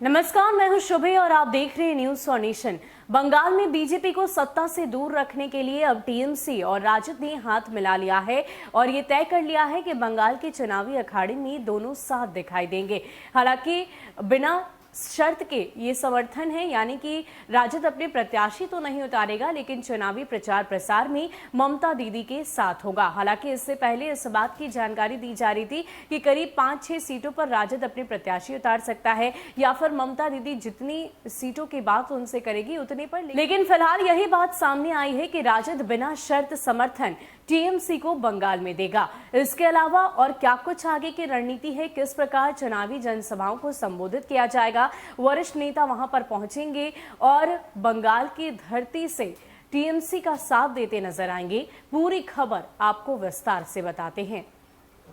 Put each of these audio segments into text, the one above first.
नमस्कार, मैं हूं शुभे और आप देख रहे हैं न्यूज फॉर नेशन। बंगाल में बीजेपी को सत्ता से दूर रखने के लिए अब टीएमसी और राजद ने हाथ मिला लिया है और ये तय कर लिया है कि बंगाल के चुनावी अखाड़े में दोनों साथ दिखाई देंगे। हालांकि बिना शर्त के ये समर्थन है, यानी कि राजद अपने प्रत्याशी तो नहीं उतारेगा, लेकिन चुनावी प्रचार प्रसार में ममता दीदी के साथ होगा। हालांकि इससे पहले इस बात की जानकारी दी जा रही थी कि करीब 5-6 सीटों पर राजद अपने प्रत्याशी उतार सकता है या फिर ममता दीदी जितनी सीटों की बात उनसे करेगी उतने पर। लेकिन फिलहाल यही बात सामने आई है कि राजद बिना शर्त समर्थन टीएमसी को बंगाल में देगा। इसके अलावा और क्या कुछ आगे की रणनीति है, किस प्रकार चुनावी जनसभाओं को संबोधित किया जाएगा, वरिष्ठ नेता वहां पर पहुंचेंगे और बंगाल की धरती से टीएमसी का साथ देते नजर आएंगे, पूरी खबर आपको विस्तार से बताते हैं।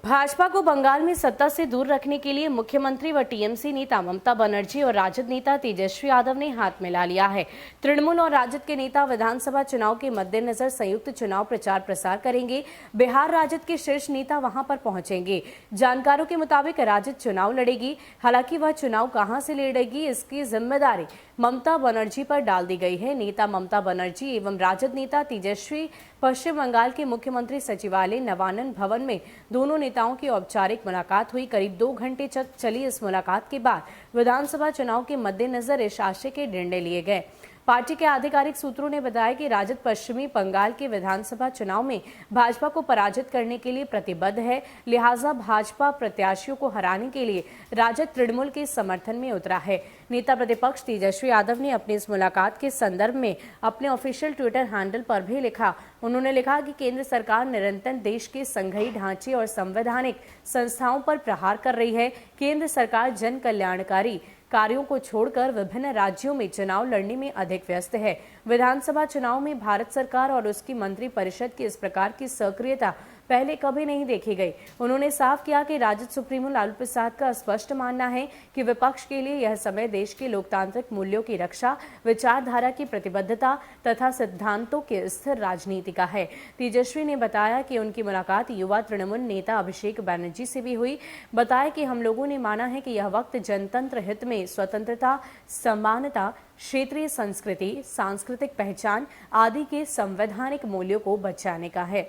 भाजपा को बंगाल में सत्ता से दूर रखने के लिए मुख्यमंत्री व टीएमसी नेता ममता बनर्जी और राजद नेता तेजस्वी यादव ने हाथ मिला लिया है। तृणमूल और राजद के नेता विधानसभा चुनाव के मद्देनजर संयुक्त चुनाव प्रचार प्रसार करेंगे। बिहार राजद के शीर्ष नेता वहां पर पहुंचेंगे। जानकारों के मुताबिक राजद चुनाव लड़ेगी। हालांकि वह चुनाव कहां से लड़ेगी, इसकी जिम्मेदारी ममता बनर्जी पर डाल दी गई है। नेता ममता बनर्जी एवं राजद नेता तेजस्वी पश्चिम बंगाल के मुख्यमंत्री सचिवालय नवानन भवन में दोनों नेताओं की औपचारिक मुलाकात हुई। करीब 2 घंटे चली इस मुलाकात के बाद विधानसभा चुनाव के मद्देनजर इस आशय के निर्णय लिए गए। पार्टी के आधिकारिक सूत्रों ने बताया कि राजद पश्चिमी बंगाल के विधानसभा चुनाव में भाजपा को पराजित करने के लिए प्रतिबद्ध है। लिहाजा भाजपा प्रत्याशियों को हराने के लिए राजद तृणमूल के समर्थन में उतरा है। नेता प्रतिपक्ष तेजस्वी यादव ने अपनी इस मुलाकात के संदर्भ में अपने ऑफिशियल ट्विटर हैंडल पर भी लिखा। उन्होंने लिखा कि केंद्र सरकार निरंतर देश के संघीय ढांचे और संवैधानिक संस्थाओं पर प्रहार कर रही है। केंद्र सरकार जन कल्याणकारी कार्यों को छोड़कर विभिन्न राज्यों में चुनाव लड़ने में अधिक व्यस्त है। विधानसभा चुनाव में भारत सरकार और उसकी मंत्री परिषद की इस प्रकार की सक्रियता पहले कभी नहीं देखी गई। उन्होंने साफ किया कि राजद सुप्रीमो लालू प्रसाद का स्पष्ट मानना है कि विपक्ष के लिए यह समय देश के लोकतांत्रिक मूल्यों की रक्षा, विचारधारा की प्रतिबद्धता तथा सिद्धांतों के स्थिर राजनीति का है। तेजस्वी ने बताया कि उनकी मुलाकात युवा तृणमूल नेता अभिषेक बनर्जी से भी हुई। बताया कि हम लोगों ने माना है कि यह वक्त जनतंत्र हित में स्वतंत्रता, समानता, क्षेत्रीय संस्कृति, सांस्कृतिक पहचान आदि के संवैधानिक मूल्यों को बचाने का है।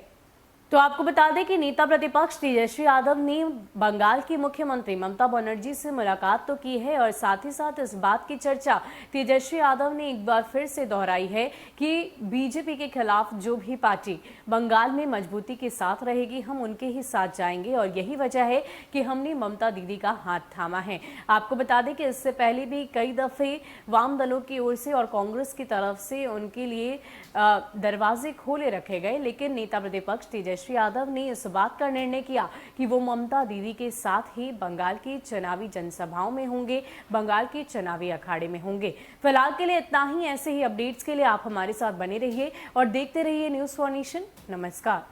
तो आपको बता दें कि नेता प्रतिपक्ष तेजस्वी यादव ने बंगाल की मुख्यमंत्री ममता बनर्जी से मुलाकात तो की है और साथ ही साथ इस बात की चर्चा तेजस्वी यादव ने एक बार फिर से दोहराई है कि बीजेपी के खिलाफ जो भी पार्टी बंगाल में मजबूती के साथ रहेगी, हम उनके ही साथ जाएंगे और यही वजह है कि हमने ममता दीदी का हाथ थामा है। आपको बता दें कि इससे पहले भी कई दफे वाम दलों की ओर से और कांग्रेस की तरफ से उनके लिए दरवाजे खोले रखे गए, लेकिन नेता प्रतिपक्ष तेजस्वी यादव ने इस बात का निर्णय किया कि वो ममता दीदी के साथ ही बंगाल की चुनावी जनसभाओं में होंगे, बंगाल के चुनावी अखाड़े में होंगे। फिलहाल के लिए इतना ही। ऐसे ही अपडेट्स के लिए आप हमारे साथ बने रहिए और देखते रहिए न्यूज फॉर नेशन। नमस्कार।